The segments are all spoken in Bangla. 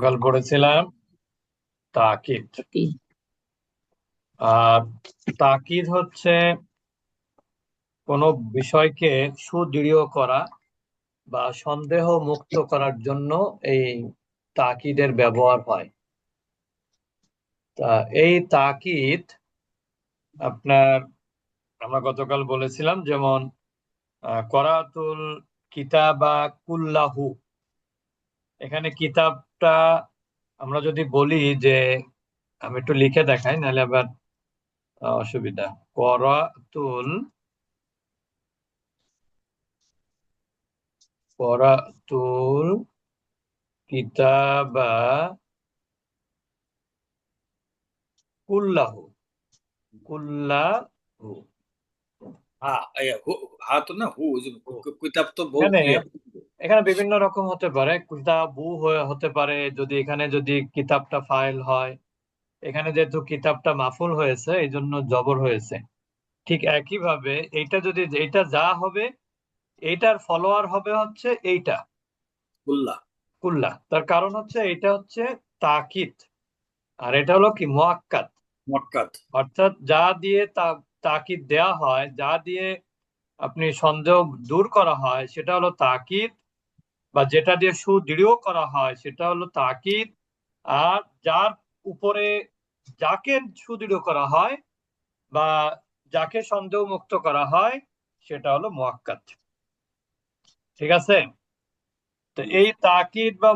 গতকাল পড়েছিলাম তাকিদ। কি? আর তাকিদ হচ্ছে কোনো বিষয়কে সুদৃঢ় করা বা সন্দেহ মুক্ত করার জন্য এই তাকিদের ব্যবহার হয়। তা এই তাকিদ আপনার আমরা গতকাল বলেছিলাম যেমন করাতুল কিতাবা কুল্লাহু। এখানে কিতাবটা আমরা যদি বলি যে আমি একটু লিখে দেখাই নাহলে আবার অসুবিধা। করাতুল করাতুল কিতাবা কুল্লাহু কুল্লাহু। হ্যাঁ, হ্যাঁ তো না হু ওই যে কিতাব তো বহু এখানে ক্রিয়া। এখানে বিভিন্ন রকম হতে পারে, কিতাবু হতে পারে যদি এখানে যদি কিতাবটা ফাইল হয়। এখানে যেহেতু কিতাবটা মাফুল হয়েছে এই জন্য জবর হয়েছে। ঠিক একই ভাবে এইটা যদি এইটা যা হবে এইটার ফলোয়ার হবে হচ্ছে এইটা কুল্লা কুল্লা। তার কারণ হচ্ছে এটা হচ্ছে তাকিদ, আর এটা হলো কি মুআক্কাদ। মক্কাত। অর্থাৎ যা দিয়ে তাকিদ দেয়া হয়, যা দিয়ে আপনি সন্দেহ দূর করা হয় সেটা হলো তাকিদ, বা যেটা দিয়ে সুদৃঢ় করা হয় সেটা হলো তাকিদ। আর যার উপরে যাকে সুদৃঢ় করা হয় বা যাকে সন্দেহ মুক্ত করা হয় সেটা হলো মুআক্কাদ। ঠিক আছে? তো এই তাকিদ বা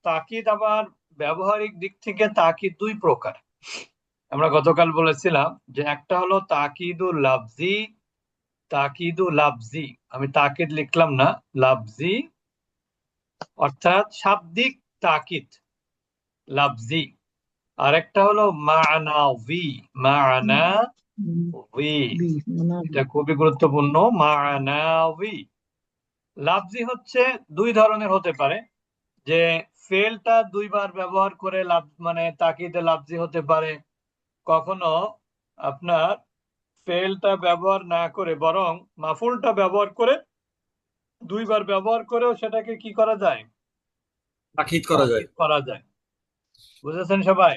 তাকিদ আবার ব্যবহারিক দিক থেকে তাকিদ দুই প্রকার। আমরা গতকাল বলেছিলাম যে একটা হলো তাকিদুল লাফজি, তাকিদুল লাফজি। আমি তাকিদ লিখলাম না, লাফজি অর্থাৎ শাব্দিক তাকিদ, লাফজি। আরেকটা হলো মানাভি, মানাভি। বি মানে এটা খুবই গুরুত্বপূর্ণ, মানাভি। লাফজি হচ্ছে দুই ধরনের হতে পারে, যে ফেলটা দুইবার ব্যবহার করে লাভ মানে তাকিদে লাফজি হতে পারে। কখনো আপনার ফেলটা ব্যবহার না করে বরং মাফুলটা ব্যবহার করে দুইবার ব্যবহার করেও সেটাকে কি করা যায়, তাকিদ করা যায়। তাকিদ করা যায়। বুঝেছেন সবাই?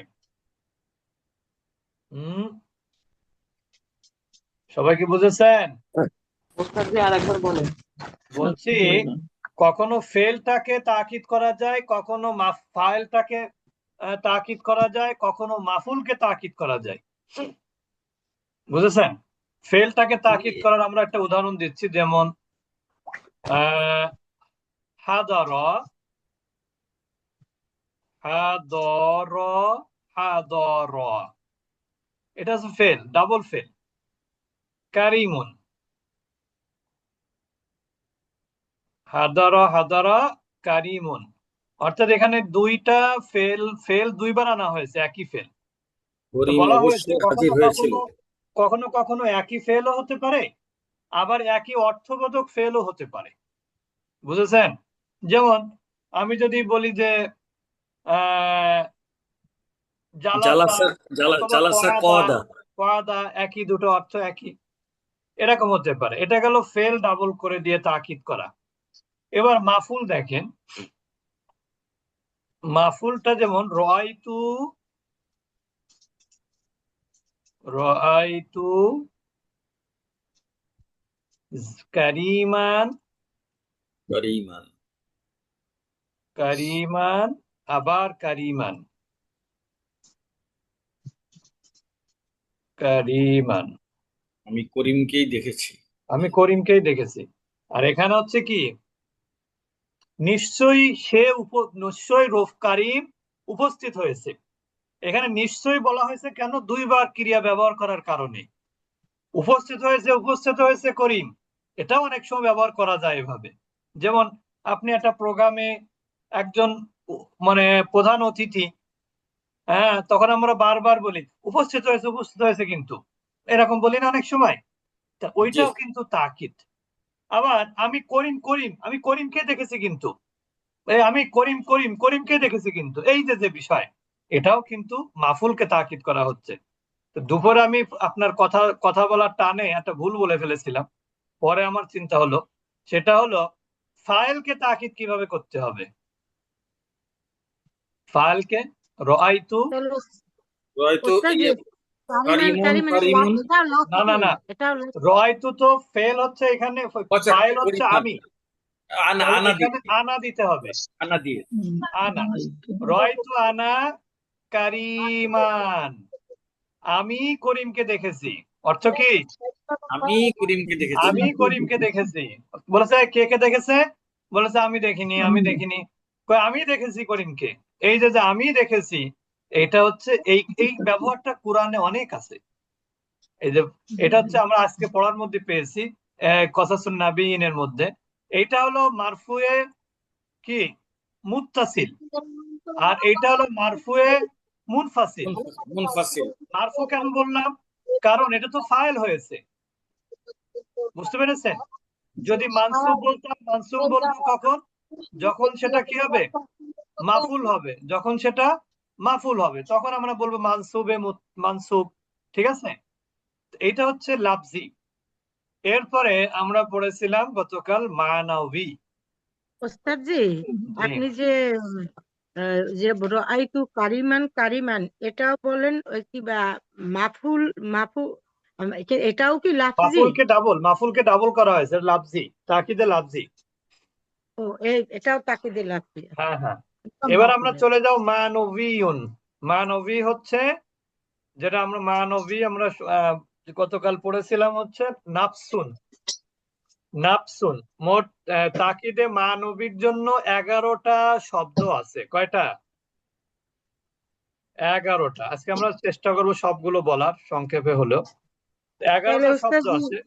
হুম, সবাই কি বুঝেছেন? ওস্তাদ জি আরেকবার বলেন। বলছি শুনতে পাইলাম। কখনো ফেলটাকে তাকিদ করা যায়, কখনো ফাইলটাকে তাকিদ করা যায়, কখনো মাফুলকে তাকিদ করা যায়। বুঝেছেন? ফেলটাকে তাকিদ করার আমরা একটা উদাহরণ দিচ্ছি, যেমন আহ হাদর, হাদর, হাদর। এটা হচ্ছে ফেল, ডাবল ফেল। কারিমুন, হাদর হাদর কারিমুন। অর্থাৎ এখানে দুইটা ফেল, ফেল দুইবার আনা হয়েছে, একই ফেল। তো করিম বলা হয়েছে অবশ্যই কখনো হাজির হয়েছিল। কখনো কখনো কখনো একই ফেলও হতে পারে, আবার একই অর্থবোধক ফেলও হতে পারে। বুঝেছেন? যেমন আমি যদি বলি যে আহ জালাসা জালাসা অথবা জালাসা কয়াদা, কদা। কয়াদা একই, দুটো অর্থ একই। এরকম হতে পারে। এটা গেল ফেল ডাবল করে দিয়ে তাকিদ করা। এবার মাফুল দেখেন, মাফুলটা যেমন রাআইতু, রাআইতু কারিমান, করিমান। কারিমান, আবার কারিমান, কারিমান। আমি করিমকেই দেখেছি। আমি করিমকেই দেখেছি। আর এখানে হচ্ছে কি, নিশ্চয়ই নিশ্চয়ই কারিম উপস্থিত হয়েছে। এখানে নিশ্চয়ই বলা হয়েছে কেন? দুইবার ক্রিয়া ব্যবহার করার কারণে। উপস্থিত হয়েছে, উপস্থিত হয়েছে করিম, এটাও অনেক সময় ব্যবহার করা যায় এভাবে। যেমন আপনি একটা প্রোগ্রামে একজন মানে প্রধান অতিথি, হ্যাঁ, তখন আমরা বারবার বলি উপস্থিত হয়েছে, উপস্থিত হয়েছে, কিন্তু এরকম বলি না অনেক সময়। তা জি। ওইটাও কিন্তু তাকিদ। আবার আমি করিম, করিম, আমি করিমকে দেখেছি কিন্তু, এই আমি করিম, করিম, করিমকে দেখেছি কিন্তু, এই যে যে বিষয়, এটাও কিন্তু মাফুলকে তাকিদ করা হচ্ছে। তো দুপুরে আমি আপনার কথা কথা বলার টানে একটা ভুল বলে ফেলেছিলাম। পরে আমার চিন্তা হলো, সেটা হলো ফাইলকে তাকিদ কিভাবে করতে হবে। ফালকে রাআইতু তাহলে রয়তো ওস্তাদ জি, কারিমান কারিমুন কারিমান কারিমুন এটা না না লফজি, না, এটা লফজি। রাআইতু তো ফেল হচ্ছে এখানে, আচ্ছা ফাইল হচ্ছে পরিমাণ আমি, আনা তাহলে আনা এখানে দিয়ে আনা দিতে হবে। আনা দিয়ে আনা, রাআইতু আনা কারিমান, আমি করিমকে দেখেছি। অর্থ কি? আমি করিমকে দেখেছি। আমি করিমকে দেখেছি। বলেছে কে কে দেখেছে? বলেছে আমি দেখিনি, আমি দেখিনি। কই আমি দেখেছি করিমকে। এই যে যে আমি দেখেছি, এটা হচ্ছে এই এই ব্যবহারটা কোরআনে অনেক আছে। এই যে এটা হচ্ছে আমরা আজকে পড়ার মধ্যে পেয়েছি কসাসুন নাবিয়িনের মধ্যে। এইটা হলো মারফুয়ে কি মুত্তাসিল, আর এইটা হলো মারফুয়ে মুনফাসিল। মুনফাসিল। মারফু কেন বললাম? কারণ এটা তো ফাইল হয়েছে, বুঝতে পেরেছেন? যদি মানসুব বলতাম, মানসুব বলবো কখন? যখন সেটা কি হবে? মাফুল হবে। যখন সেটা মাফুল হবে তখন আমরা বলবো মানসুব। ঠিক আছে, এটা হচ্ছে লাফজি। এরপরে আমরা পড়েছিলাম গতকাল মানাবি। ওস্তাদ জি, জি, আপনি যে যে রাআইতু কারিমান কারিমান এটাও বলেন ওই কি বা মাফুল মাফু এটাও কি লাফজি? মাফুলকে ডাবল করা হয়েছে, এটা লাফজি, তাকিদে লাফজি। ও এটাও তাকিদে লাফজি। হ্যাঁ হ্যাঁ। একদম এবার আমরা মাফুলের। চলে যাও মানবিয়ুন। মানবী হচ্ছে, যেটা আমরা মানবী আমরা গতকাল পড়েছিলাম হচ্ছে নাফসুন। নাফসুন মোট তাকিদে মানবীর জন্য 11টা শব্দ আছে। কয়টা? 11টা। আজকে আমরা চেষ্টা করব সবগুলো বলার, সংক্ষেপে হলেও। তাহলে 11টা ওস্তাদ শব্দ জি, আছে।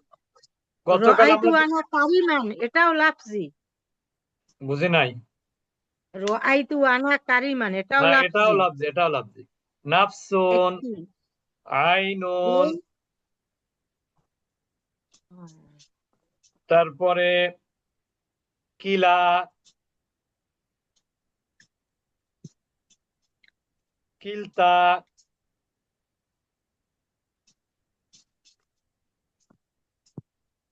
গতকাল রাআইতু আমরা আনা কারিমান এটাও লাফজি? বুঝি নাই। রাআইতু আনা কারিমান এটাও হ্যাঁ এটাও লাফজি? লাফজি, এটাও লাফজি। নাফসুন, একটি আইনুন, এই, তারপরে কিলা, কিলতা,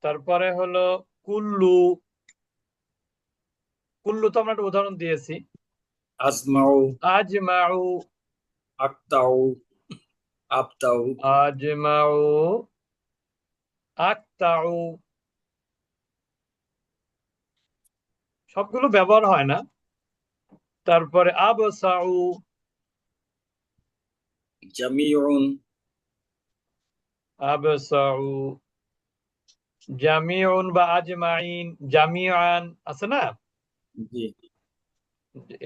তারপরে হলো কুল্লু। কুল্লু তো আমরা একটা উদাহরণ দিয়েছি। আজমাউ আজমাউ, আকতাউ আবতাউ। আজমাউ, আকতাউ, সবগুলো ব্যবহার হয় না। তারপরে আবসাউ, জামিউন আবসাউ, জামিউন বা আজমাইন, জামিআন আছে না? জি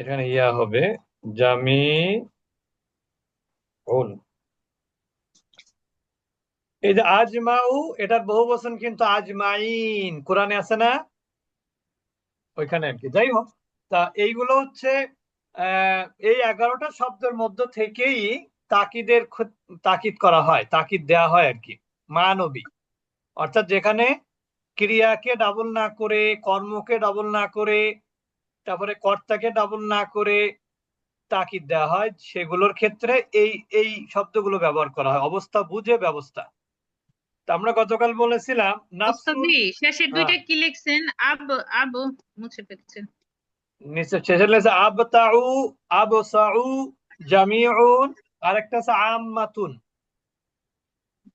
এখানে ইয়া হবে জামিউন। এই যে আজমাউ, এটার বহুবচন কিন্তু আজমাইন, কোরআনে আছে না? ওইখানে আর কি। যাই হোক, তা এইগুলো হচ্ছে আহ এই 11টা শব্দের মধ্য থেকেই তাকিদ করা হয়, তাকিদ দেয়া হয় আর কি। মানবী অর্থাৎ যেখানে ক্রিয়াকে ডাবল না করে, কর্মকে ডাবল না করে, তারপরে কর্তাকে ডাবল না করে তাকিদ দেওয়া হয়, সেগুলোর ক্ষেত্রে এই এই শব্দগুলো ব্যবহার করা হয়, অবস্থা বুঝে ব্যবস্থা। তা আমরা গতকাল বলেছিলাম ওস্তাদ নাফসুন। জি, শেষের হ্যাঁ, দুইটা কি লিখছেন? আব আব মুছে ফেলছেন। নিচে শেষে লেগেছে আবতাউ, আবসাউ, জামিউন, আরেকটা আছে আম্মাতুন।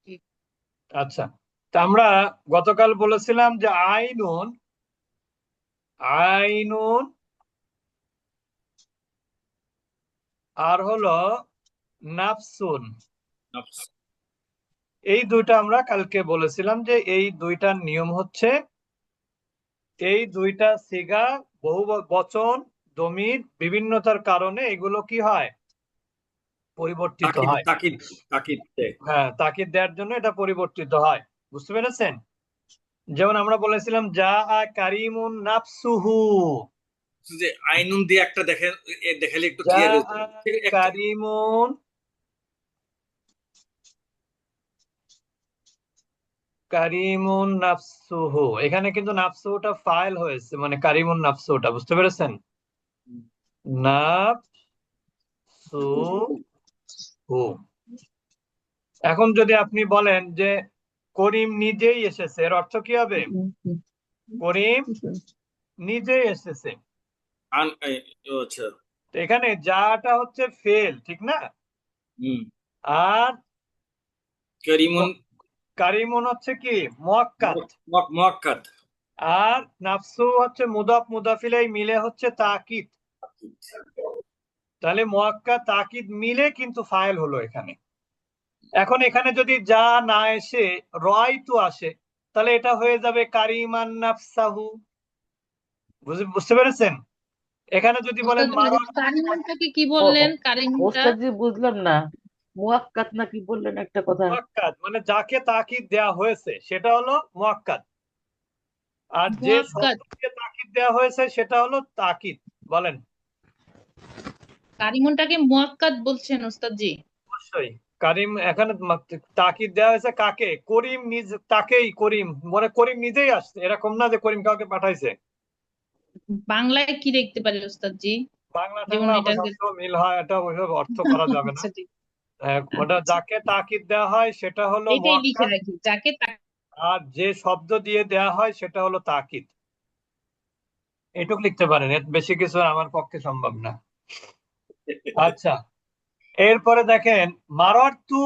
জি। আচ্ছা, তা আমরা গতকাল বলেছিলাম যে আইনুন, আইনুন আর হলো নাফসুন, নফস। এই দুইটা আমরা কালকে বলেছিলাম যে এই দুইটার নিয়ম হচ্ছে, এই দুইটা সিগা বহু বচন দমির বিভিন্নতার কারণে এগুলো কি হয়? পরিবর্তিত তাকিদ হয়। তাকিদ তাকিদ দেয়। হ্যাঁ, তাকিদ দেওয়ার জন্য এটা পরিবর্তিত হয়। বুঝতে পেরেছেন? যেমন আমরা বলেছিলাম যা কারিমুন নাফসুহু, যে আইনুন দিয়ে একটা দেখে দেখালে একটু যা ক্লিয়ার হয়ে যাবে। ঠিক আছে, একটা কারিমুন, কারিমুন নাফসুহু, এখানে কিন্তু নাফসুহুটা ফাইল হয়েছে, মানে কারিমুন নাফসুহুটা, বুঝতে পেরেছেন? নাফসুহু। এখন যদি আপনি বলেন যে করিম নিজেই এসেছে, এর অর্থ কি হবে? করিম নিজেই এসেছে। আচ্ছা তো এখানে যাটা হচ্ছে ফেল, ঠিক না? হুম আর করিমুন কারিমুন হচ্ছে কি মুয়াক্কাদ, মুয়াক্কাদ। আর নাফসু হচ্ছে মুদাফ মুদাফ ইলাইহি মিলে হচ্ছে তাকিদ। তাহলে মুয়াক্কাদ তাকিদ মিলে কিন্তু ফাইল হলো এখানে। এখন এখানে যদি যা না এসে রায়তু আসে, তাহলে এটা হয়ে যাবে কারিমান নাফসাহু। বুঝতে পেরেছেন? এখানে যদি বলেন ওস্তাদ মারার কারিমুনটাকে কি ও বললেন? কারিমুনটা ওস্তাদজি বুঝলাম না, মুয়াক্কাত না কি বললেন একটা কথা? মুয়াক্কাদ মানে যাকে তাকিদ দেয়া হয়েছে সেটা হলো মুয়াক্কাদ, আর যে মুয়াক্কাদ। শব্দকে তাকিদ দেওয়া হয়েছে সেটা হলো তাকিদ। বলেন। কারিমুনটাকে মুয়াক্কাদ বলছেন ওস্তাদজি? অবশ্যই। কারিম এখানে তাকিদ দেওয়া হয়েছে কাকে? করিম নিজ, তাকেই করিম, মানে করিম নিজেই আসছে, এরকম না যে করিম কাউকে পাঠাইছে। বাংলায় কি দেখতে পারি ওস্তাদজি? বাংলা যেমন টাংলা আবার এটাকে সবসময় মিল হয়, এটা ওইসব অর্থ করা যাবে না। আচ্ছা ঠিক ওটা আচ্ছা, যাকে তাকিদ দেওয়া হয় সেটা হলো এইটাই লিখে মুয়াক্কাদ, রাখি, যাকে আর যে শব্দ দিয়ে দেওয়া হয় সেটা হলো তাকিদ। এটুকু লিখতে পারেন, এর বেশি কিছু আমার পক্ষে সম্ভব না। আচ্ছা, এরপরে দেখেন মারারতু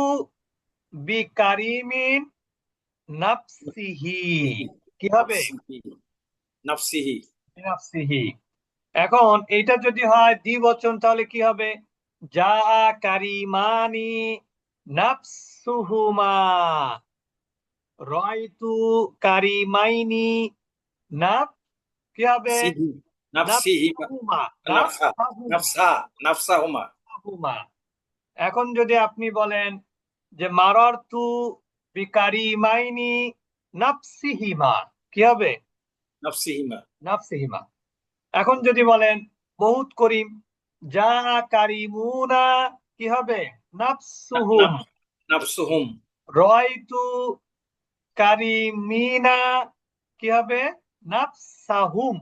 বিকারিমিন নাফসিহি, কি হবে? নাফসিহি। নাফসিহি। এখন এইটা যদি হয় দ্বিবচন তাহলে কি হবে? যা কারিমানি নাফসুহুমা, রায়তু কারিমাইনি নাফ, কি হবে? সিহি নাফসিহি নাফসুহুমা, নাফসা নাফসা নাফসাহুমা। নাফসুহুমা। এখন যদি আপনি বলেন যে মারারতু বিকারিমাইনি নাফসিহিমা, কি হবে? নাফসিহিমা। নাফসিহিমা। এখন যদি বলেন বহুত করিম, যা কারিমুনা, কি হবে? নাফসুহুম। নাফসুহুম। রায়তু কারিমিনা, কি হবে? নাফসাহুম।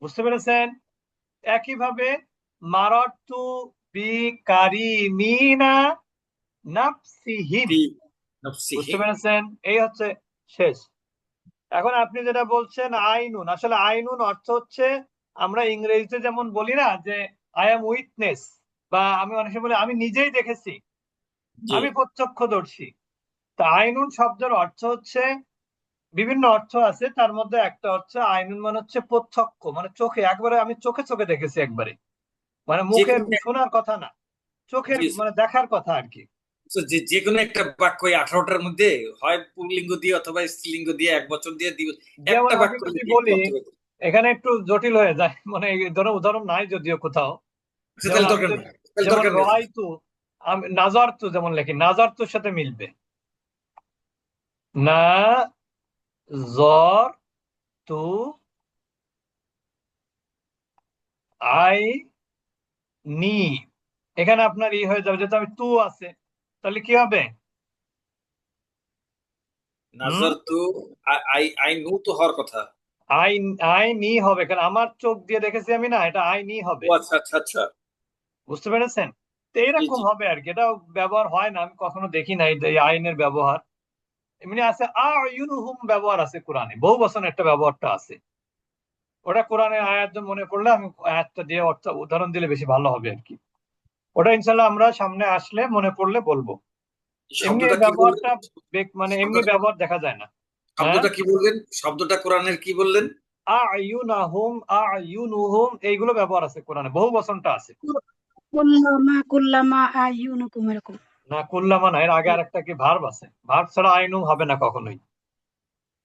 বুঝতে পেরেছেন? একইভাবে মারারতু বিকারিমিনা নাফসিহিম। ফি বুঝতে নাফসিহিম। পেরেছেন? এই হচ্ছে শেষ। এখন আপনি যেটা বলছেন আইনুন, আসলে আইনুন অর্থ হচ্ছে আমরা ইংরেজিতে যেমন বলি না যে আই এম উইটনেস, বা আমি অনেক সময় বলি আমি নিজেই দেখেছি, জি আমি প্রত্যক্ষদর্শী। তা আইনুন শব্দের অর্থ হচ্ছে, বিভিন্ন অর্থ আছে, তার মধ্যে একটা অর্থ আইনুন মানে হচ্ছে প্রত্যক্ষ, মানে চোখে, একবারে আমি চোখে চোখে দেখেছি একবারে, মানে যে মুখের কোনো শোনার কথা না, চোখের জি মানে দেখার কথা আর কি। যে কোনো একটা বাক্য এই 18টার মধ্যে হয় পুংলিঙ্গ দিয়ে অথবা স্ত্রীলিঙ্গ দিয়ে এক বচন দিয়ে যেমন একটা আমি বাক্য যদি লিখে বলি, অর্থ করতে। এখানে একটু জটিল হয়ে যায়, মানে এই ধরনের উদাহরণ নাই যদিও কোথাও। আচ্ছা, যেমন তাহলে আমি দরকার নেই, তাহলে যেমন দরকার নেই। রয়তু, আমি নাজারতু যেমন লিখি, নাজারতুর সাথে মিলবে না, জর তু আই নি, এখানে আপনার ই হয়ে যাবে, যেহেতু আমি তু আছে, তাহলে কি হবে? হুম, নাজার তো আই নু তো হওয়ার কথা। আই, আই নি হবে, কারণ আমার চোখ দিয়ে দেখেছি আমি, না, এটা আই নি ও হবে। আচ্ছা আচ্ছা আচ্ছা। বুঝতে পেরেছেন? তো জি এরকম জি। হবে আর কি, এটা ব্যবহার হয় না, আমি কখনো দেখি নাই এই আইনের ব্যবহার। এমনি আছে আয়ুনুহুম, ব্যবহার আছে কোরআনে, বহু বছর একটা ব্যবহারটা আছে, ওটা কোরআনের আয়াত মনে পড়লে আমি আয়াতটা দিয়ে অর্থ উদাহরণ দিলে বেশি ভালো হবে আর কি। ওটা ইনশাল্লাহ আমরা সামনে আসলে মনে পড়লে বলবো। এমনি শব্দটা এই কি বললেন? ব্যবহারটা মানে এমনি শব্দটা ব্যবহার দেখা যায় না। হ্যাঁ, শব্দটা কি বললেন? শব্দটা কোরআনের কি বললেন? আয়ুনাহুম, আয়ুনুহুম, এইগুলো ব্যবহার আছে কোরআনে, বহু বচনটা আছে। কুল্লামা কুল্লামা আইউনুকুম এরকম। না, কুল্লামা না, এর আগে আরেকটা কি ভার্ব আছে, ভার্ব ছাড়া আইনুম হবে না কখনোই।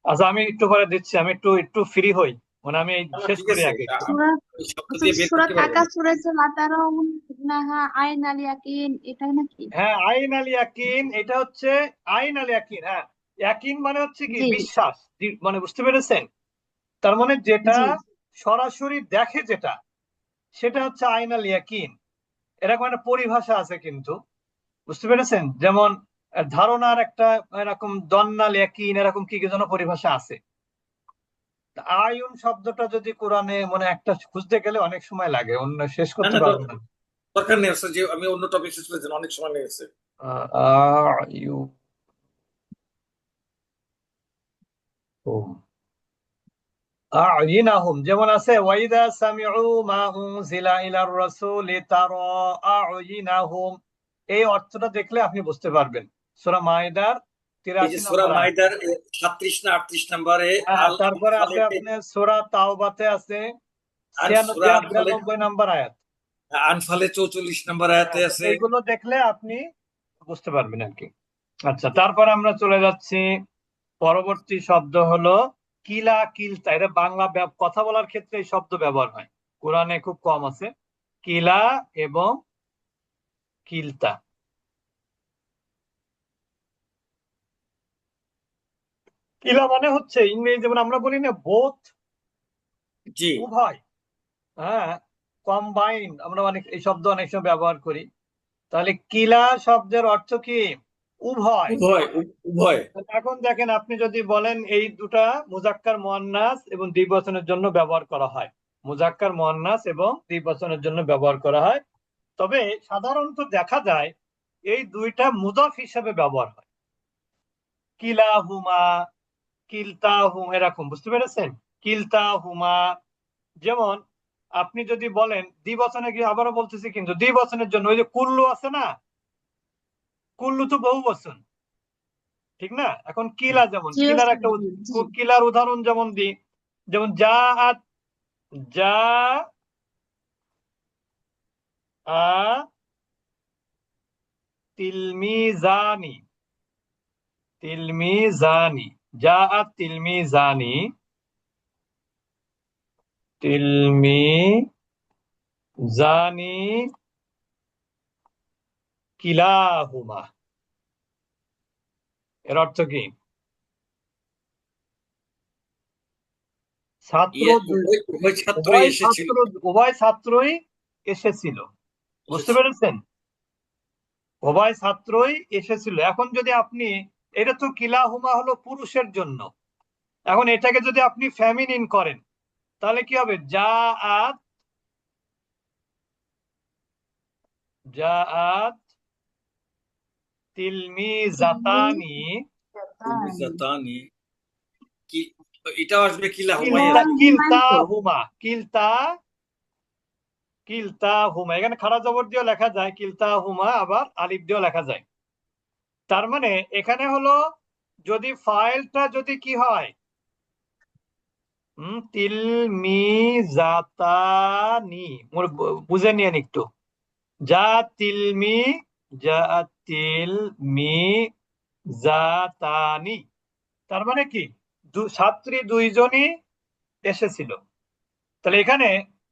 আচ্ছা, আমি একটু পরে দিচ্ছি, আমি একটু একটু ফ্রি হই, মানে আমি এই আমার শেষ ঠিক করি আছে, আগে একটু। সূরা ওই শব্দ আচ্ছা দিয়ে বের সূরা করতে পারবো তাকা না। সূরা যে লাতারাউন্নাহা আইনাল ইয়াকিন এটাই নাকি? হ্যাঁ, আইন আল ইয়াকিন, এটা হচ্ছে আইন আল ইয়াকিন। হ্যাঁ, ইয়াকিন মানে হচ্ছে কি জি বিশ্বাস, মানে বুঝতে পেরেছেন? তার মানে যেটা জি সরাসরি দেখে, যেটা, সেটা হচ্ছে আইন আল ইয়াকিন। এরকম একটা পরিভাষা আছে কিন্তু, বুঝতে পেরেছেন? যেমন ধারণার একটা এরকম দন্নাল ইয়াকিন, এরকম কি কি যেন পরিভাষা আছে। তা আয়ুন শব্দটা যদি কোরআনে মানে একটা খুঁজতে গেলে অনেক সময় লাগে, অন্য শেষ না করতে না, পারবো না। দরকার নেই আসলে, যে আমি অন্য টপিক শেষ করেছি, অনেক সময় লেগেছে। আয়ুন, আ'ইনাহুম, যেমন আছে ওয়াইদা সামিউ মা উনজিলা ইলার রাসূলি তারা আ'ইনাহুম, এই অর্থটা দেখলে আপনি বুঝতে পারবেন। সূরা মাইদার এই যে 83 সূরা নম্বর আয়াত। মাইদার 37 না 38 নম্বরে হ্যাঁ, আল তারপরে আছে আনফালেতে, আপনার সূরা তাওবাতে আছে আর 96 সূরা আর আনফালে 92 নম্বর আয়াত। 44 নম্বর আয়াতে হ্যাঁ, তো আছে। এইগুলো দেখলে আপনি বুঝতে পারবেন আর কি। আচ্ছা, তারপরে আমরা চলে যাচ্ছি, পরবর্তী শব্দ হলো কিলা কিলতা। এটা বাংলা কথা বলার ক্ষেত্রে এই শব্দ ব্যবহার হয়, কোরআনে খুব কম আছে। কিলা এবং কিলতা। কিলা মানে হচ্ছে ইংরেজি যেমন আমরা বলি না বোথ, জি, উভয়। হ্যাঁ, কম্বাইন, আমরা অনেক এই শব্দ অনেক সময় ব্যবহার করি। তাহলে কিলা শব্দের অর্থ কি? উভয়। উভয় উভয়। এখন দেখেন, আপনি যদি বলেন এই দুটা মুজাক্কার মুয়ান্নাস এবং দ্বিবচনের জন্য ব্যবহার করা হয়, মুজাক্কার মুয়ান্নাস এবং দ্বিবচনের জন্য ব্যবহার করা হয়, তবে সাধারণত দেখা যায় এই দুইটা মুদাফ হিসেবে ব্যবহার হয়। কিলাহুমা, কিলতাহুম, এরকম, বুঝতে পেরেছেন? কিলতাহুমা। যেমন আপনি যদি বলেন দ্বিবচনে, কি আবারও বলতেছি কিন্তু দ্বিবচনের জন্য ওই যে কুল্লু আছে না, কুল্লু তো বহুবচন, ঠিক না? এখন কিলা, যেমন জি কিলার ওস্তাদ, একটা জি জি। কিলার উদাহরণ যেমন দিই, যেমন যা আত, যা আ তিলমিজানি, তিলমিজানি, যা আত তিলমিজানি, তিলমিজানি কিলাহুমা। এর অর্থ কি? ছাত্র উভয় ছাত্রই উভয় এসেছিল। ছাত্র, উভয় ছাত্রই এসেছিল, বুঝতে পেরেছেন? উভয় ছাত্রই এসেছিল। এখন যদি আপনি, এটা তো কিলাহুমা হলো পুরুষের জন্য, এখন এটাকে যদি আপনি ফেমিনিন করেন তাহলে কি হবে? যা আত, যা আত তিলমিজাতানি, জাতানি, কি এটাও আসবে কিলাহুমাই কিলতা, আসবে। কিলতাহুমা, কিলতাহুমা। এখানে খাড়া জবর দিয়েও লেখা যায় কিলতাহুমা, আবার আলিফ দিয়েও লেখা যায়। তার মানে এখানে হলো, যদি ফাইলটা যদি কি হয়, তিলমিজাতানি, বুঝে নিয়েন একটু। যা তিলমি, যা তিলমি জাতানি, তার মানে কি ছাত্রী দুইজনই এসেছিল। তাহলে এখানে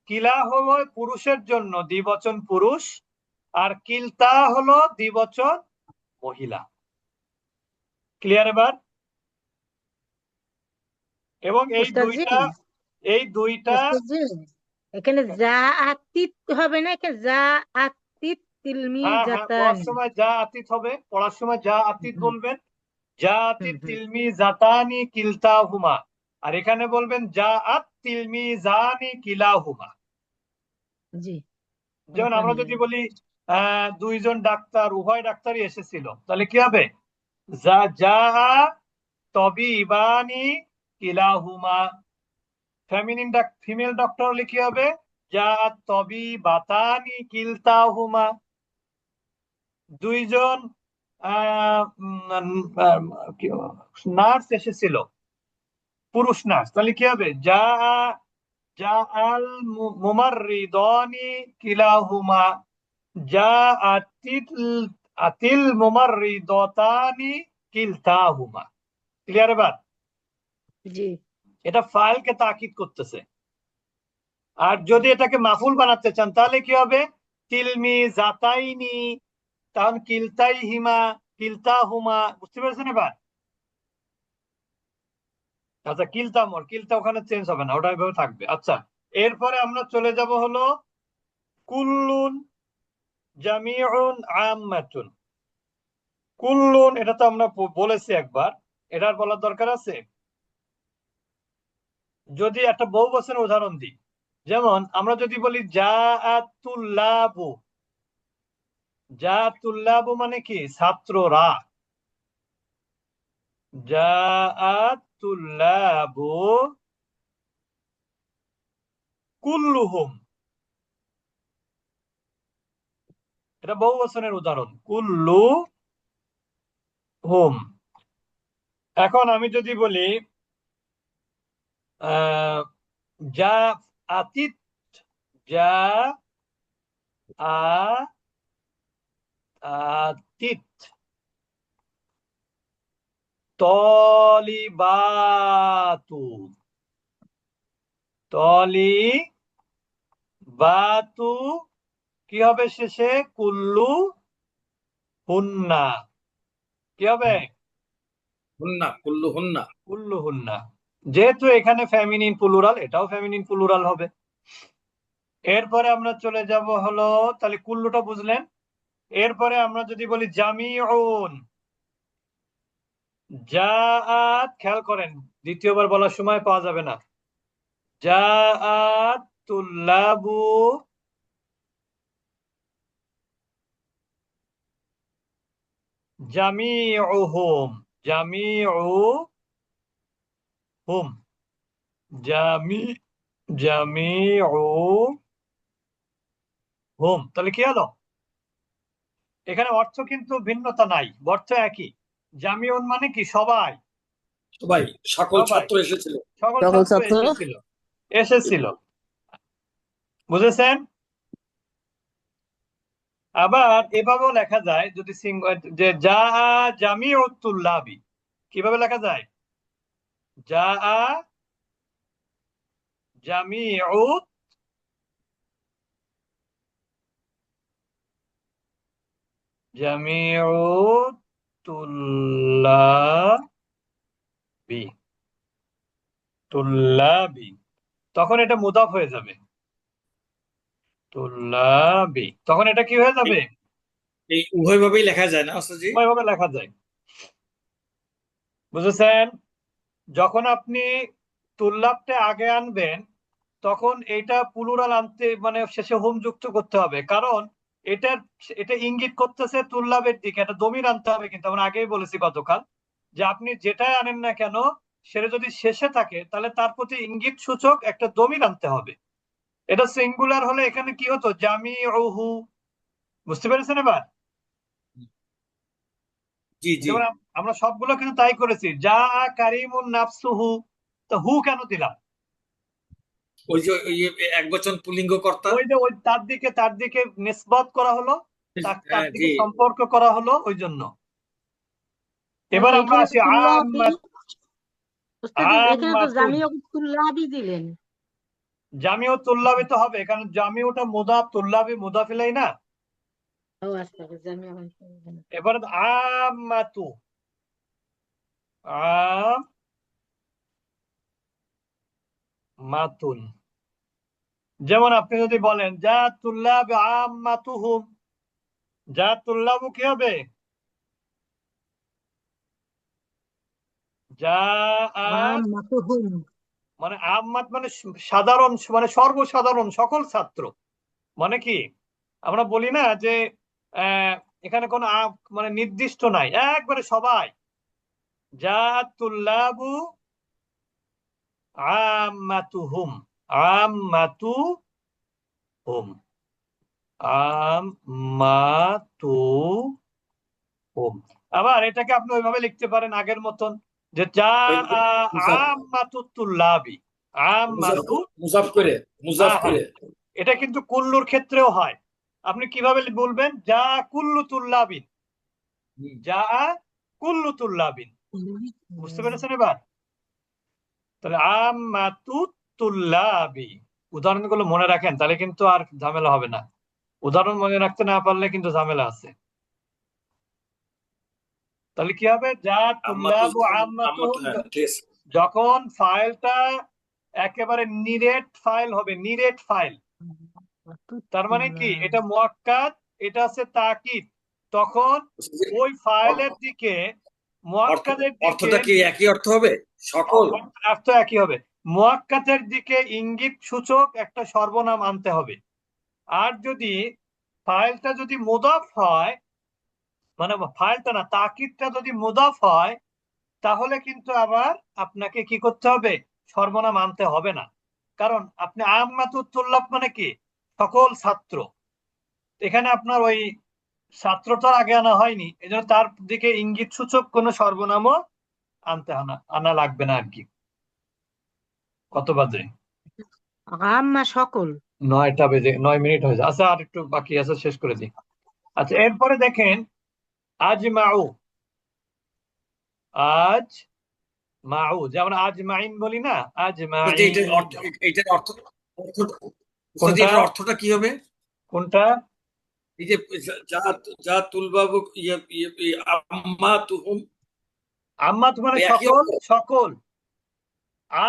কিলা হলো পুরুষের জন্য দ্বিবচন পুরুষ, আর কিলতা হলো দ্বিবচন মহিলা। ক্লিয়ার এবার? এবং ওস্তাদজি, এই দুইটা ওস্তাদজি, এখানে যা আতিত হবে না, এখানে যা আতিত তিলমি হ্যাঁ হ্যাঁ, পড়ার জাতানি। সময় যা আতিত হবে, পড়ার সময় যা আতিত হুম বলবেন, যা হুম আতিত হুম, তিলমি জাতানি কিলতাহুমা। আর এখানে বলবেন যা আত তিলমি জানি কিলাহুমা। জি, যেমন আমরা যদি আলহামদুলিল্লাহ। বলি দুইজন ডাক্তার, উভয় ডাক্তারই এসেছিল, তাহলে কি হবে? যা যা তবিবানি কিলাহুমা। ফিমেল ডক্টর হলে কি হবে? যা তবিবাতানি কিলতাহুমা। দুইজন নার্স এসেছিল, পুরুষ নার্স, তাহলে কি হবে? যা যা আল মুমাররিদানি কিলাহুমা, যা আতিল মুমাররিদাতানি কিলতাহুমা। ক্লিয়ার এবার? জি, এটা ফাইলকে তাকিদ করতেছে। আর যদি এটাকে মাফুল বানাতে চান তাহলে কি হবে? তিলমি জাতাইনি, তখন কিলতাই হিমা, কিলতা হুমা। বুঝতে পেরেছেন এবার? আচ্ছা, কিলতা ওখানে চেঞ্জ হবে না, ওটা এভাবে থাকবে। আচ্ছা, এরপরে আমরা চলে যাব হলো কুল্লুন, জামিউন, আম্মাতুন। কুল্লুন, এটা তো আমরা বলেছি একবার, এটার বলার দরকার আছে? যদি একটা বহুবচনের উদাহরণ দিই, যেমন আমরা যদি বলি জাআতুল্লাবু, জাআতুল্লাবু মানে কি? ছাত্ররা। জাআতুল্লাবু কুল্লুহুম, এটা বহুবচনের উদাহরণ, কুল্লুহুম। এখন আমি যদি বলি যা আতিত, যা আতিত, তলিবাতু, তলিবাতু কি হবে শেষে? কুল্লু হুন্না, কি হবে? হুন্না, কুল্লু হুন্না। কুল্লু হুন্না। যেহেতু এখানে ফেমিনিন প্লুরাল, এটাও ফেমিনিন প্লুরাল হবে। এরপরে আমরা চলে যাব হলো, তাহলে কুল্লুটা বুঝলেন। এরপরে আমরা যদি বলি জামিউন, জাআত, খেয়াল করেন দ্বিতীয়বার বলার সময় পাওয়া যাবে না। জাআত তুল্লাবু, জামিউহুম, জামিউহুম, জামিউহুম। তাহলে কি হলো? এখানে অর্থ কিন্তু ভিন্নতা নাই, অর্থ একই। জামিউন মানে কি? সবাই, সবাই, সকল সবাই, ছাত্র এসেছিল। সকল সকল ছাত্র ছাত্র এসেছিল। বুঝেছেন? আবার এভাবেও লেখা যায়, যদি যে যা জামিউত তুল্লাবি, কিভাবে লেখা যায়? যা জামিউত জামিউত তুল্লাবি, তুল্লাবি, তখন এটা মুদাফ হয়ে যাবে। তুল্লাবি, তখন এটা কি হয়ে যাবে? এই উভয়ভাবেই লেখা যায় না ওস্তাদজি? উভয়ভাবে লেখা যায়। বুঝেছেন? যখন আপনি তুল্লাবটা আগে আনবেন, তখন এটা প্লুরাল আনতে মানে শেষে হুম যুক্ত করতে হবে, কারণ এটার এটা ইঙ্গিত করতেছে তুল্লাবের দিকে, এটা দমির আনতে হবে। কিন্তু আমরা আগেই বলেছি গতকাল, যে আপনি যেটাই আনেন না কেন, সেটা যদি শেষে থাকে তাহলে তার প্রতি ইঙ্গিত সূচক একটা দমির আনতে হবে। এটা সিঙ্গুলার হলে এখানে কি হতো? জামিউহু। বুঝতে পেরেছেন এবার? জি জি। যেমন আমরা সবগুলো কিন্তু তাই করেছি, যা কারিমুন নাফসুহু, তো হু কেন দিলাম? ওই যে ওই এক বচন পুল্লিঙ্গ কর্তা। ওই যে ওই তার দিকে নিসবত করা হলো, তার দিকে জি। সম্পর্ক করা হলো, ওই জন্য। এবার আমরা এখানে তো আসি তুল্লাবি, ওস্তাদ এখানে তো আম্মাতুন। জামিউ তুল্লাবি দিলেন। জামিউ তুল্লাবি তো হবে, কারণ জামিউটা মুদাফ, তুল্লাবি মুদাফ ইলাইহি না। ও আচ্ছা, জামিউ। এবার আম্মাতু, আম্মাতুন। যেমন আপনি যদি বলেন যা তুল্লাব আম্মাতুহুম, যা তুল্লাবু কি হবে? যা মাতুহুম। মানে আম্মাত মানে সাধারণ, মানে সর্বসাধারণ সকল ছাত্র। মানে কি, আমরা বলি না যে এখানে কোনো মানে নির্দিষ্ট নাই, একবারে সবাই। যা তুল্লাবু আম্মাতুহুম, আম্মাতুহুম, আম্মাতুহুম। আবার এটাকে আপনি ওইভাবে লিখতে পারেন আগের মতন, যে যা ওই মুসাফ, আম্মাতুত তুল্লাবি, আম্মাতু। মুসাফ করে, মুসাফ হ্যাঁ, হ্যাঁ, করে। এটা কিন্তু কুল্লুর ক্ষেত্রেও হয়। আপনি কিভাবে বলবেন? যা কুল্লু তুল্লাবিন, যা কুল্লু তুল্লাবিন। বুঝতে পেরেছেন এবার? তাহলে আম্মাতুত তুল্লাবি, উদাহরণগুলো মনে রাখেন, তাহলে কিন্তু আর ঝামেলা হবে না। উদাহরণ মনে রাখতে না পারলে কিন্তু ঝামেলা আছে। তাহলে কি হবে? যা আম্মাতু, তুল্লাবু আম্মাতু, আম্মাতুহুম, হ্যাঁ ঠিক আছে। যখন ফাইলটা একেবারে নিরেট ফাইল হবে, নিরেট ফাইল, তার মানে কি এটা মুয়াক্কাদ, এটা আছে তাকিদ, তখন ওই ফাইলের দিকে, মুয়াক্কাদের দিকে, অর্থটা কি একই অর্থ হবে? সকল। অর্থ একই হবে। মুয়াক্কাদের দিকে ইঙ্গিত সূচক একটা সর্বনাম আনতে হবে। আর যদি ফাইলটা যদি মুদাফ হয়, মানে ফাইলটা না, তাকিদটা যদি মুদাফ হয়, তাহলে কিন্তু আবার আপনাকে কি করতে হবে? সর্বনাম আনতে হবে না। কারণ আপনি আম্মাতুত তুল্লাব মানে কি সকল ছাত্র, এখানে আপনার ওই ছাত্রটার আগে আনা হয়নি, এজন্য তার দিকে ইঙ্গিত সূচক কোনো সর্বনামও আনা লাগবে না আর কি। কত বাজে? আম্মা সকল। 9টা বেজে 9 মিনিট হয়েছে। আচ্ছা আর একটু বাকি আছে, শেষ করে দিই। আচ্ছা এরপরে দেখেন আজমাউ, আজ মাউ, যেমন আজমাইন বলি না, উস্তাদ, আজমাইন। এটার অর্থ উস্তাদ, কোনটা এটার অর্থটা কি হবে? কোনটা? এই যে যা যা তুলবাবু আম্মা তুহুম, আম্মাত মানে ওই একই সকল, অর্থ? সকল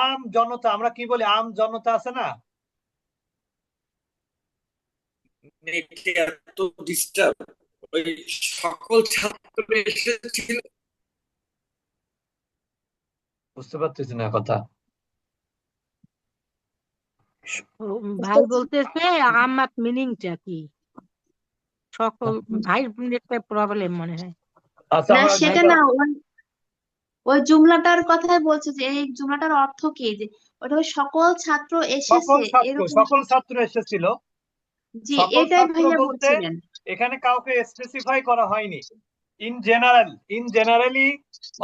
আম জনতা, আমরা কি বলি আম জনতা আছে না? নেটে এত ডিস্টার্ব, ওই সকল ছাত্র এসেছিল। বুঝতে পারতেছি না কথা। ভাই বলতেছে আম্মাত মিনিংটা কি? সকল। ভাই একটা প্রবলেম মনে হয়। আচ্ছা না আমরা সেটা না, ওই জুমলাটার কথাই বলছে যে এই জুমলাটার অর্থ কি, যে ওটা ওই সকল ছাত্র এসেছে এরকম। সকল ছাত্র এসেছিল। জি, সকল এটাই ছাত্র ভাইয়া বলতে বলছিলেন। এখানে কাউকে স্পেসিফাই করা হয়নি, ইন জেনারেল, ইন জেনারেলি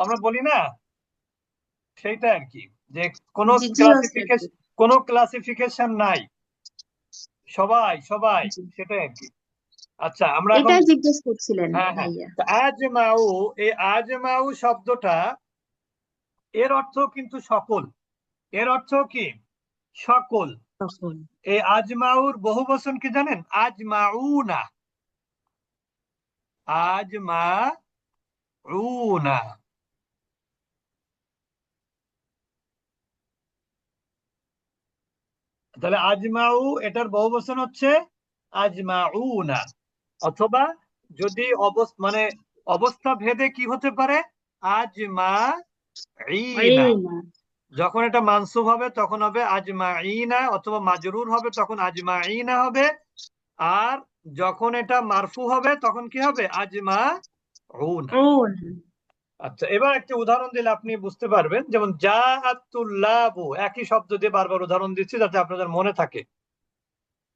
আমরা বলি না, সেইটা আর কি, যে কোনো জি জি ওস্তাদ জি। ক্লাসিফিকেশন নাই, সবাই সবাই, জি, সেটাই আর কি। আচ্ছা আমরা এখন, এটাই জিজ্ঞেস করছিলেন হ্যাঁ হ্যাঁ, ভাইয়া। তো আজমাউ, এই আজমাউ শব্দটা এর অর্থ কিন্তু সকল, এর অর্থ কি সকল। সকল। এই আজমাউর বহুবচন কি জানেন? আজমাউনা, আজমাউনা। তাহলে আজমাউ এটার বহুবচন হচ্ছে আজমাউনা, অথবা যদি মানে অবস্থা ভেদে কি হতে পারে, আজমাইনা। আইনা। যখন এটা মানসুব হবে তখন হবে আজমাইনা, অথবা মাজরুর হবে তখন আজমাইনা হবে। আর যখন এটা মারফু হবে তখন কি হবে? আজমাউনা। উন। আচ্ছা এবার একটা উদাহরণ দিলে আপনি বুঝতে পারবেন, যেমন জাআতুল্লাবু, একই শব্দ দিয়ে বারবার উদাহরণ দিচ্ছি যাতে আপনাদের মনে থাকে।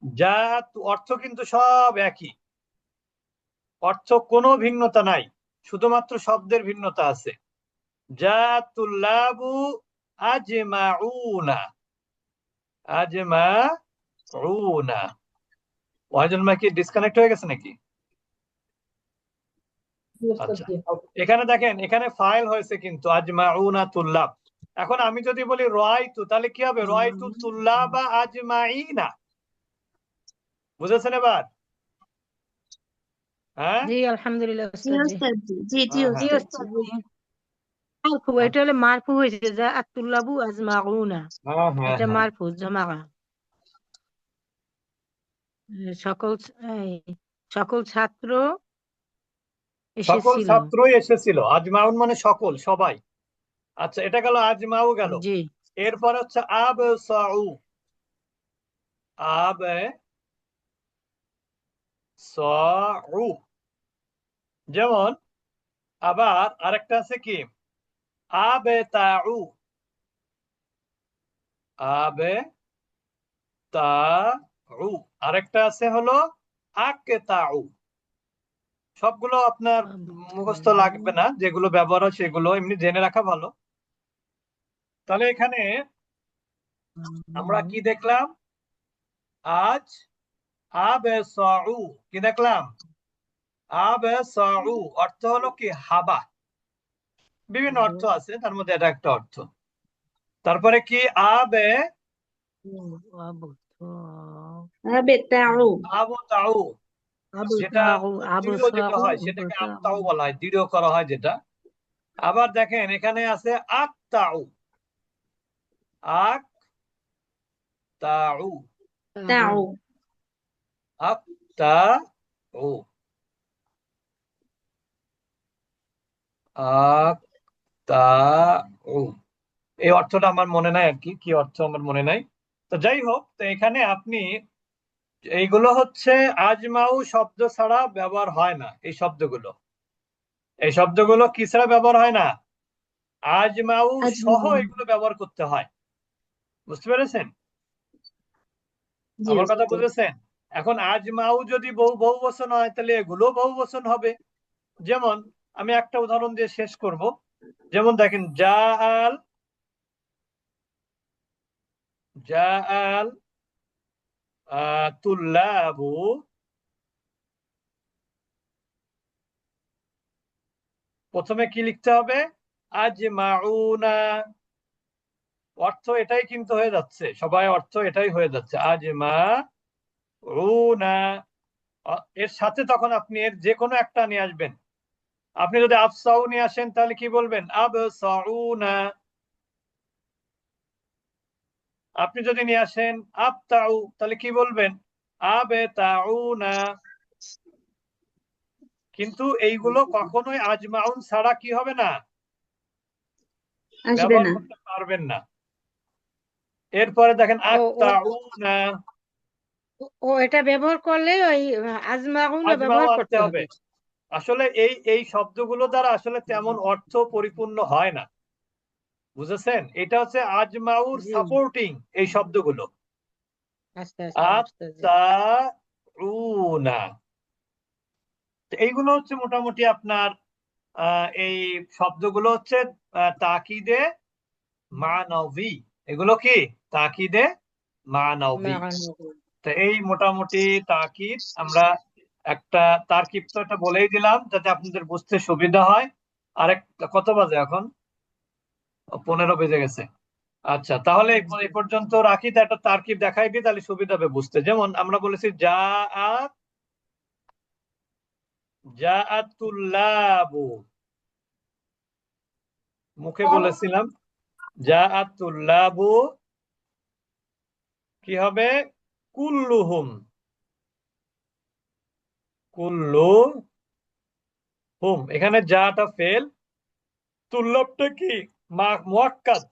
জাআত অর্থ কিন্তু সব একই, অর্থ কোনো ভিন্নতা নাই, শুধুমাত্র শব্দের ভিন্নতা আছে। জাআতুল্লাবু আজমাউনা, আজমাউনা। ওয়াহিদুল ভাই কি ডিসকানেক্ট হয়ে গেছে নাকি? আচ্ছা এখানে দেখেন, এখানে ফাইল হয়েছে কিন্তু আজমাউনা তুল্লাব। এখন আমি যদি বলি রাআইতু, তাহলে কি হবে? রাআইতু তুল্লাবা আজমাইনা। বুঝেছেন এবার? হ্যাঁ জি আলহামদুলিল্লাহ জি ওস্তাদ জি। ওস্তাদ জি, জি জি হ্যাঁ জি হ্যাঁ ওস্তাদ জি। ওস্তাদ জি। মারফু, এটা হলে মারফু হয়েছে যা আতুল্লাবু আজমাউনা, হ্যাঁ হ্যাঁ এটা হ্যাঁ। মারফু জামা। সকল সকল ছাত্র সকল এসেছিল। ছাত্রই এসেছিল, আজমাউন মানে সকল, সবাই। আচ্ছা এটা গেল আজমাউ গেল। জি। এরপর হচ্ছে আবসাউ, আবসাউ। যেমন আবার আরেকটা আছে কি আবতাউ, আবতাউ। আরেকটা আছে হলো আকতাউ। সবগুলো আপনার মুখস্থ লাগবে না, যেগুলো ব্যবহার হয় সেগুলো এমনি জেনে রাখা ভালো। তাহলে এখানে আমরা কি দেখলাম? আজ আবসাউ, কি দেখলাম? আবসাউ অর্থ হলো কি হাবা, বিভিন্ন অর্থ আছে তার মধ্যে এটা একটা অর্থ। তারপরে কি আবেতাউ। আবতাউ, যেটা দৃঢ় যেটা হয় সেটাকে আবতাউ বলা হয়, দৃঢ় করা হয় যেটা। আবার দেখেন এখানে আছে আকতাউ, আকতাউ, তাউ। আকতাউ, আকতাউ। এই অর্থটা আমার মনে নাই আর কি, কি অর্থ আমার মনে নাই। তো যাই হোক, তো এখানে আপনি এইগুলো হচ্ছে আজমাউ শব্দ ছাড়া ব্যবহার হয় না। এই শব্দগুলো, এই শব্দগুলো কি ছাড়া ব্যবহার হয় না? আজমাউ সহ আজমাউ। এগুলো ব্যবহার করতে হয়। বুঝতে পেরেছেন? জি আমার কথা ওস্তাদ। বুঝেছেন? এখন আজমাউ যদি বহু বচন হয় তাহলে এগুলো বহু বচন হবে। যেমন আমি একটা উদাহরণ দিয়ে শেষ করব। যেমন দেখেন জাআল জাআল তুল্লাবু, প্রথমে কি লিখতে হবে? আজমাউনা। অর্থ এটাই কিন্তু হয়ে যাচ্ছে, সবাই অর্থ এটাই হয়ে যাচ্ছে, আজমাউনা। এর সাথে তখন আপনি এর যে কোনো একটা নিয়ে আসবেন। আপনি যদি আফসাউ নিয়ে আসেন তাহলে কি বলবেন? আবসাউনা। আপনি যদি নিয়ে আসেন আবতাউ তাহলে কি বলবেন? আবতাউনা। কিন্তু এইগুলো কখনোই আজমাউন ছাড়া কি হবে না, আসবে ব্যবহার না। করতে পারবেন না। এরপরে দেখেন ও ও আক্তাউনা, ও এটা ব্যবহার করলে ওই আজমাউনা আজমাউ ব্যবহার আনতে করতে হবে। হবে। আসলে এই শব্দগুলো দ্বারা আসলে তেমন অর্থ পরিপূর্ণ হয় না, বুঝেছেন? এটা হচ্ছে আজমাউর জি সাপোর্টিং এই শব্দগুলো। আচ্ছা আচ্ছা ওস্তাদ জি। আত্তাউনা, এইগুলো হচ্ছে মোটামুটি আপনার এই শব্দগুলো হচ্ছে তাকিদে মানবী। এগুলো কি? তাকিদে মানবী। তো এই মোটামুটি তাকিদ আমরা একটা তারকিব তো একটা বলেই দিলাম যাতে আপনাদের বুঝতে সুবিধা হয়। আরেকটা কত বাজে এখন? 15 বেজে গেছে। আচ্ছা, তাহলে এই পর্যন্ত রাখি। তো একটা তারকিব দেখাই দিই তাহলে সুবিধা হবে বুঝতে। যেমন আমরা বলেছি জাআতুল্লাবু, মুখে বলেছিলাম জাআতুল্লাবু, কি হবে? কুল্লুহুম, কুল্লুহুম। এখানে জাটা ফেল, তুল্লাবটা কি? মুয়াক্কাদ,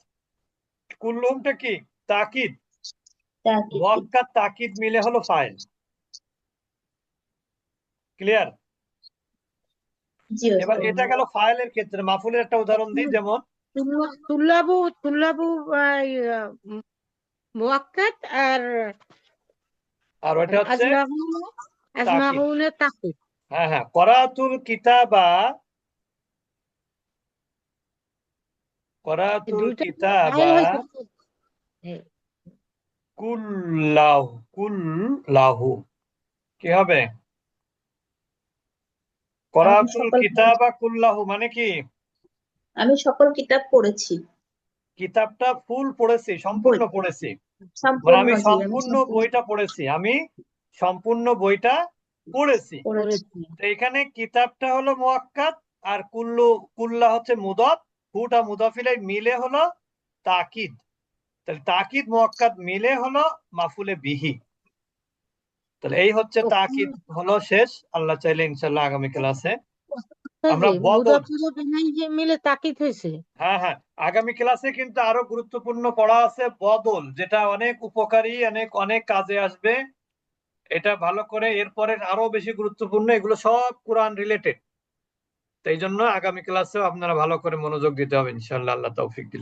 কুল্লুহুমটা কি? তাকিদ। তাকিদ। মুয়াক্কাদ তাকিদ মিলে হলো ফাইল। ক্লিয়ার? জি এবার ওস্তাদ। এটা গেল ফাইলের ক্ষেত্রে। মাফুলের একটা উদাহরণ দিই, যেমন তুল্লাবু তুল্লাবু মুয়াক্কাদ আর আর ওইটা হচ্ছে আজমাউনা তাকিদ। আজমাউনা তাকিদ। হ্যাঁ হ্যাঁ, করাতুল কিতাবা, এই করাতুল দুইটা ফাইল কিতাবা হয়েছে। হ্যাঁ, কুল্লাহু কি হবে? আমি করাতুল সকল কিতাবা কুল্লাহু মানে কি? আমি সকল কিতাব পড়েছি। কিতাবটা ফুল পড়েছি, বই সম্পূর্ণ পড়েছি। মানে সম্পূর্ণ, আমি জি আমি সম্পূর্ণ সম্পূর্ণ বইটা পড়েছি, আমি সম্পূর্ণ বইটা পড়েছি। পড়েছি। পড়েছি। তো এখানে কিতাবটা হলো মুয়াক্কাদ, আর কুল্লা হচ্ছে মুদাফ, হুটা মুদাফিলাই মিলে হলো তাকিদ। তাহলে তাকিদ মুয়াক্কাদ মিলে হলো মাফুলে বিহি। তাহলে এই হচ্ছে তাকিদ হলো শেষ। আল্লাহ চাইলে ইনশাল্লাহ আগামী ক্লাসে আমরা বদল, মুদাফির বিনাই যে মিলে তাকিদ হয়েছে। হ্যাঁ হ্যাঁ, আগামী ক্লাসে কিন্তু আরো গুরুত্বপূর্ণ পড়া আছে বদল, যেটা অনেক উপকারী, অনেক অনেক কাজে আসবে। এটা ভালো করে, এরপরে আরো বেশি গুরুত্বপূর্ণ, এগুলো সব কোরআন রিলেটেড। তো এই জন্য আগামী ক্লাসেও আপনারা ভালো করে মনোযোগ দিতে হবে ইনশাল্লাহ, আল্লাহ তৌফিক দিলে।